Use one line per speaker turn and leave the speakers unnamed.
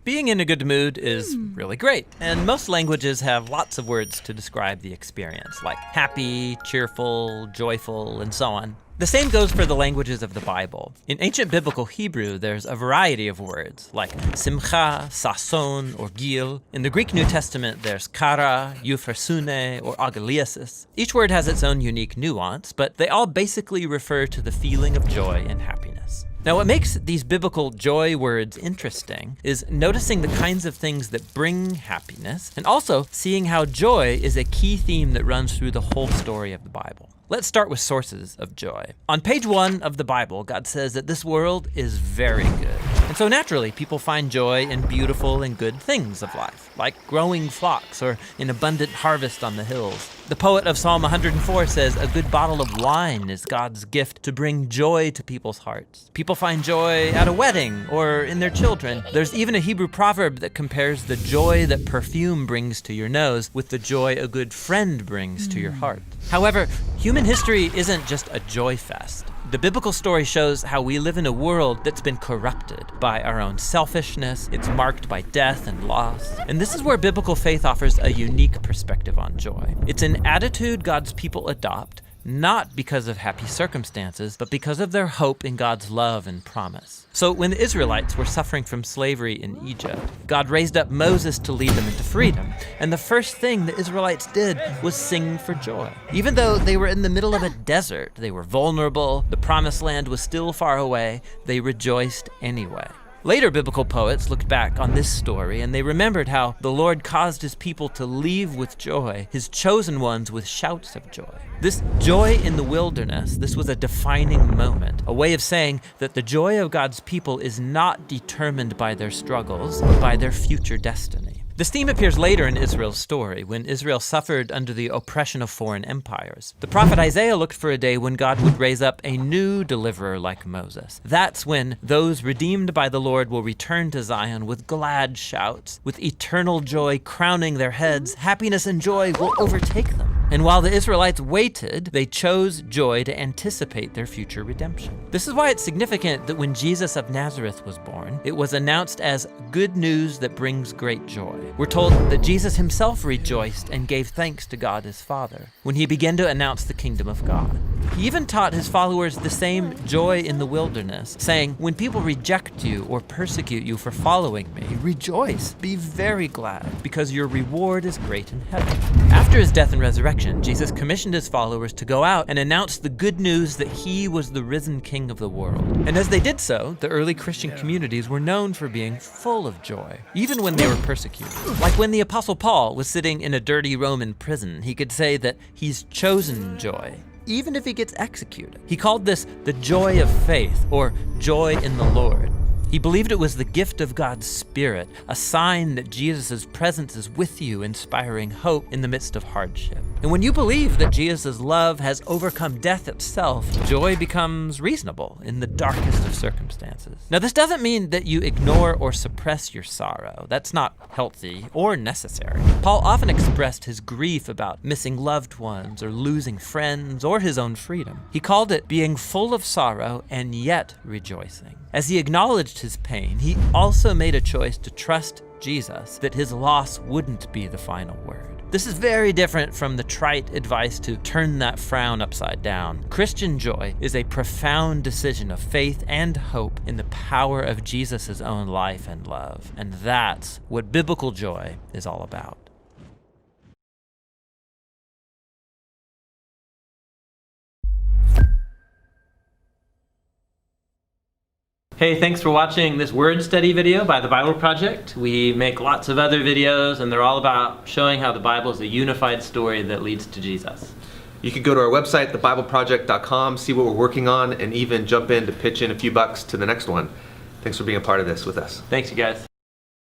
Being in a good mood is really great, and most languages have lots of words to describe the experience, like happy, cheerful, joyful, and so on. The same goes for the languages of the Bible. In ancient biblical Hebrew, there's a variety of words, like simcha, sason, or gil. In the Greek New Testament, there's kara, euphrosune, or agaliasis. Each word has its own unique nuance, but they all basically refer to the feeling of joy and happiness. Now, what makes these biblical joy words interesting is noticing the kinds of things that bring happiness, and also seeing how joy is a key theme that runs through the whole story of the Bible. Let's start with sources of joy. On page 1 of the Bible, God says that this world is very good. And so naturally, people find joy in beautiful and good things of life, like growing flocks or an abundant harvest on the hills. The poet of Psalm 104 says, "A good bottle of wine is God's gift to bring joy to people's hearts." People find joy at a wedding or in their children. There's even a Hebrew proverb that compares the joy that perfume brings to your nose with the joy a good friend brings to your heart. However, human history isn't just a joy fest. The biblical story shows how we live in a world that's been corrupted by our own selfishness. It's marked by death and loss. And this is where biblical faith offers a unique perspective on joy. It's an attitude God's people adopt, not because of happy circumstances, but because of their hope in God's love and promise. So when the Israelites were suffering from slavery in Egypt, God raised up Moses to lead them into freedom. And the first thing the Israelites did was sing for joy. Even though they were in the middle of a desert, they were vulnerable, the promised land was still far away, they rejoiced anyway. Later biblical poets looked back on this story and they remembered how the Lord caused his people to leave with joy, his chosen ones with shouts of joy. This joy in the wilderness, this was a defining moment, a way of saying that the joy of God's people is not determined by their struggles, but by their future destiny. This theme appears later in Israel's story, when Israel suffered under the oppression of foreign empires. The prophet Isaiah looked for a day when God would raise up a new deliverer like Moses. That's when those redeemed by the Lord will return to Zion with glad shouts, with eternal joy crowning their heads. Happiness and joy will overtake them. And while the Israelites waited, they chose joy to anticipate their future redemption. This is why it's significant that when Jesus of Nazareth was born, it was announced as good news that brings great joy. We're told that Jesus himself rejoiced and gave thanks to God his Father when he began to announce the kingdom of God. He even taught his followers the same joy in the wilderness, saying, "When people reject you or persecute you for following me, rejoice, be very glad, because your reward is great in heaven." After his death and resurrection, Jesus commissioned his followers to go out and announce the good news that he was the risen King of the world. And as they did so, the early Christian communities were known for being full of joy, even when they were persecuted. Like when the Apostle Paul was sitting in a dirty Roman prison, he could say that he's chosen joy, even if he gets executed. He called this the joy of faith, or joy in the Lord. He believed it was the gift of God's Spirit, a sign that Jesus' presence is with you, inspiring hope in the midst of hardship. And when you believe that Jesus' love has overcome death itself, joy becomes reasonable in the darkest of circumstances. Now, this doesn't mean that you ignore or suppress your sorrow. That's not healthy or necessary. Paul often expressed his grief about missing loved ones or losing friends or his own freedom. He called it being full of sorrow and yet rejoicing. As he acknowledged his pain, he also made a choice to trust Jesus, that his loss wouldn't be the final word. This is very different from the trite advice to turn that frown upside down. Christian joy is a profound decision of faith and hope in the power of Jesus' own life and love. And that's what biblical joy is all about. Hey, thanks for watching this word study video by the Bible Project. We make lots of other videos, and they're all about showing how the Bible is a unified story that leads to Jesus.
You can go to our website, thebibleproject.com, see what we're working on, and even jump in to pitch in a few bucks to the next one. Thanks for being a part of this with us.
Thanks, you guys.